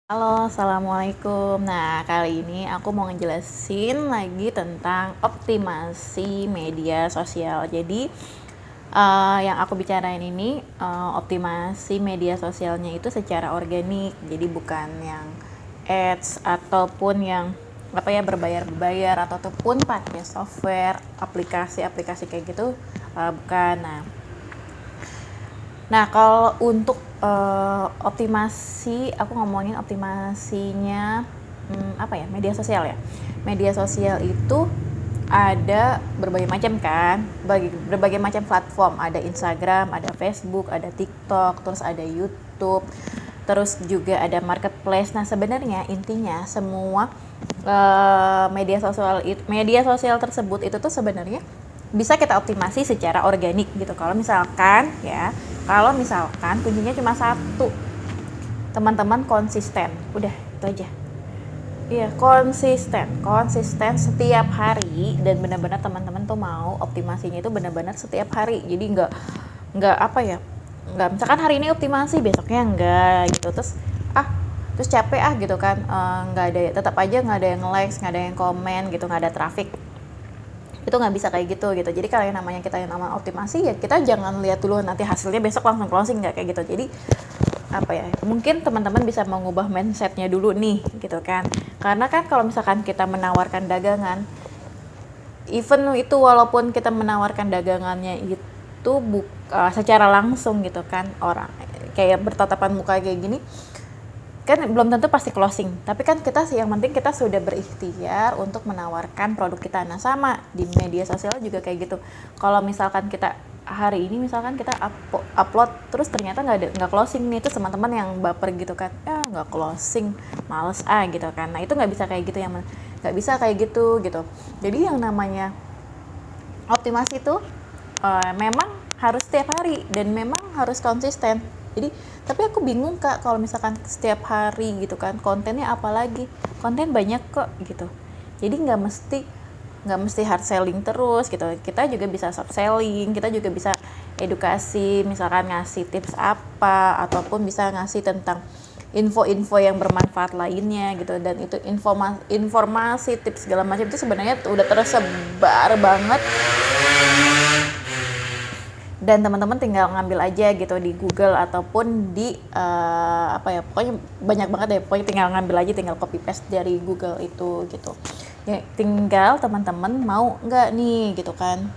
Halo, assalamualaikum. Nah, kali ini aku mau ngejelasin lagi tentang optimasi media sosial. Jadi, yang aku bicarain ini optimasi media sosialnya itu secara organik. Jadi bukan yang ads ataupun yang berbayar ataupun pakai software, aplikasi-aplikasi kayak gitu, bukan. Nah, kalau untuk optimasi, aku ngomongin optimasinya media sosial ya. Media sosial itu ada berbagai macam kan, berbagai macam platform. Ada Instagram, ada Facebook, ada TikTok, terus ada YouTube, terus juga ada marketplace. Nah, sebenarnya intinya semua media sosial tersebut itu tuh sebenarnya bisa kita optimasi secara organik gitu. Kalau misalkan kuncinya cuma satu, teman-teman konsisten, udah itu aja. Iya, konsisten setiap hari, dan benar-benar teman-teman tuh mau optimasinya itu benar-benar setiap hari. Jadi nggak misalkan hari ini optimasi, besoknya enggak gitu, terus capek gitu kan, nggak ada, tetap aja nggak ada yang likes, nggak ada yang komen gitu, nggak ada traffic. Itu nggak bisa kayak gitu. Jadi kalau yang namanya optimasi, ya kita jangan lihat dulu nanti hasilnya besok langsung closing, nggak kayak gitu. Jadi mungkin teman-teman bisa mengubah mindsetnya dulu nih gitu kan, karena kan kalau misalkan kita menawarkan dagangan, even itu walaupun kita menawarkan dagangannya itu secara langsung gitu kan, orang kayak bertatapan muka kayak gini kan belum tentu pasti closing, tapi kan kita yang penting kita sudah berikhtiar untuk menawarkan produk kita. Nah, sama di media sosial juga kayak gitu. Kalau misalkan kita hari ini misalkan kita upload terus ternyata nggak closing nih, terus teman-teman yang baper gitu kan, ya nggak closing, males gitu kan. Nah, itu nggak bisa kayak gitu, nggak bisa kayak gitu. Jadi yang namanya optimasi itu memang harus setiap hari dan memang harus konsisten. Jadi, tapi aku bingung Kak, kalau misalkan setiap hari gitu kan, kontennya apa lagi? Konten banyak kok gitu. Jadi nggak mesti hard selling terus gitu. Kita juga bisa soft selling, kita juga bisa edukasi, misalkan ngasih tips apa, ataupun bisa ngasih tentang info-info yang bermanfaat lainnya gitu. Dan itu informasi tips segala macam itu sebenarnya udah tersebar banget, dan teman-teman tinggal ngambil aja gitu di Google ataupun di pokoknya banyak banget deh, pokoknya tinggal ngambil aja, tinggal copy paste dari Google itu gitu ya. Tinggal teman-teman mau nggak nih gitu kan,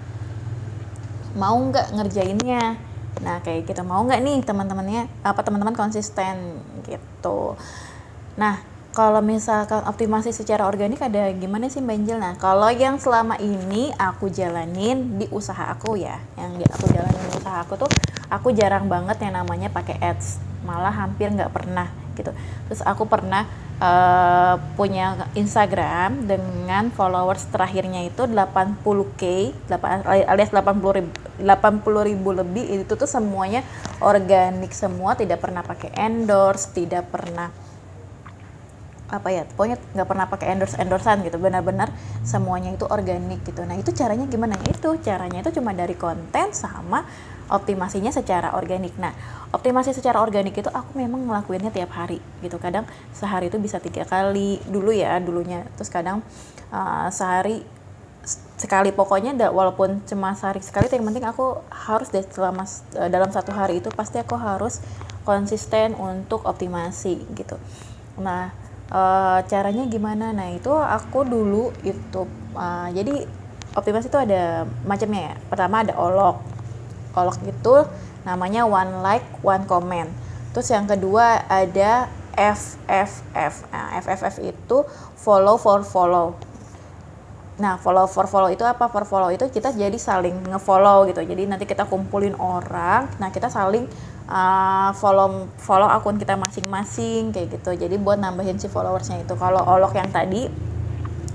mau nggak ngerjainnya. Nah, kayak gitu, mau nggak nih teman-teman konsisten gitu. Nah, kalau misalkan optimasi secara organik ada gimana sih Mbak Angel? Nah, kalau yang selama ini aku jalanin di usaha aku ya, aku jalanin di usaha aku tuh, aku jarang banget yang namanya pakai ads, malah hampir nggak pernah gitu. Terus aku pernah punya Instagram dengan followers terakhirnya itu 80k, alias 80.000 lebih. Itu tuh semuanya organik semua, tidak pernah pakai endorse, tidak pernah pokoknya nggak pernah pakai endorsean gitu, benar-benar semuanya itu organik gitu. Nah, itu caranya gimana? Caranya itu cuma dari konten sama optimasinya secara organik. Nah, optimasi secara organik itu aku memang ngelakuinnya tiap hari gitu. Kadang sehari itu bisa 3 kali dulunya, terus kadang sehari sekali. Pokoknya walaupun cuma sehari sekali, yang penting aku harus dalam satu hari itu pasti aku harus konsisten untuk optimasi gitu. Nah, caranya gimana? Nah, itu aku dulu itu jadi optimasi itu ada macamnya ya. Pertama ada olok itu namanya one like one comment. Terus yang kedua ada FFF. Nah, FFF itu follow for follow. Nah, follow for follow itu apa? For follow itu kita jadi saling nge-follow gitu. Jadi nanti kita kumpulin orang, nah kita saling follow akun kita masing-masing kayak gitu. Jadi buat nambahin si followersnya itu. Kalau olok yang tadi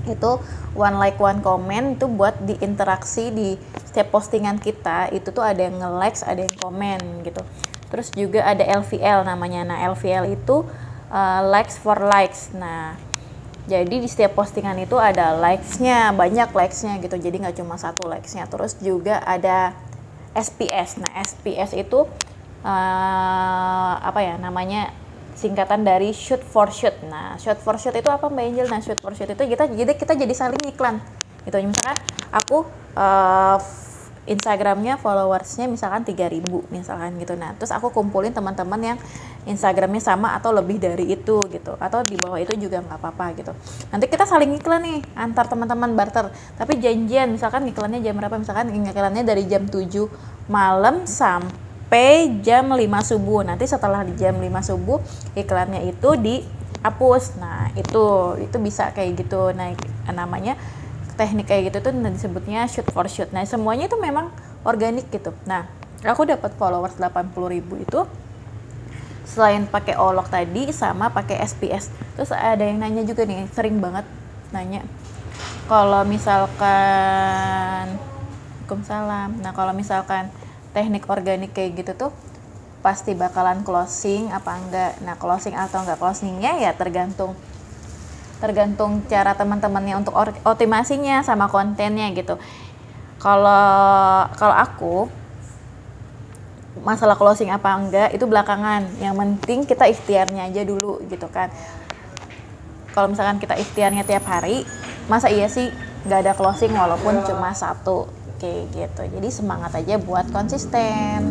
itu one like one comment, itu buat diinteraksi di setiap postingan kita, itu tuh ada yang nge-likes, ada yang komen gitu. Terus juga ada LVL namanya. Nah, LVL itu likes for likes. Nah, jadi di setiap postingan itu ada likes-nya, banyak likes-nya gitu. Jadi nggak cuma satu likes-nya. Terus juga ada SPS. Nah, SPS itu singkatan dari shoot for shoot. Nah, shoot for shoot itu apa Mbak Angel? Nah, shoot for shoot itu kita jadi saling iklan gitu. Misalkan aku Instagramnya followersnya misalkan 3.000 misalkan gitu. Nah, terus aku kumpulin teman-teman yang Instagramnya sama atau lebih dari itu gitu, atau di bawah itu juga nggak apa-apa gitu. Nanti kita saling iklan nih antar teman-teman, barter, tapi janjian misalkan iklannya jam berapa, misalkan iklannya dari jam 7 malam sampai jam 5 subuh. Nanti setelah di jam 5 subuh iklannya itu dihapus. Nah, itu bisa kayak gitu. Nah, namanya teknik kayak gitu tuh disebutnya shoot for shoot. Nah, semuanya itu memang organik gitu. Nah, aku dapat followers 80.000 itu selain pakai olok tadi sama pakai SPS. Terus ada yang nanya juga nih, sering banget nanya, kalau misalkan Waalaikumsalam. Nah, kalau misalkan teknik organik kayak gitu tuh pasti bakalan closing apa enggak. Nah, closing atau enggak closingnya ya tergantung cara teman-temannya untuk optimasinya sama kontennya gitu. Kalau aku masalah closing apa enggak itu belakangan, yang penting kita ikhtiarnya aja dulu gitu kan. Kalau misalkan kita ikhtiarnya tiap hari, masa iya sih nggak ada closing walaupun cuma satu kayak gitu. Jadi semangat aja buat konsisten.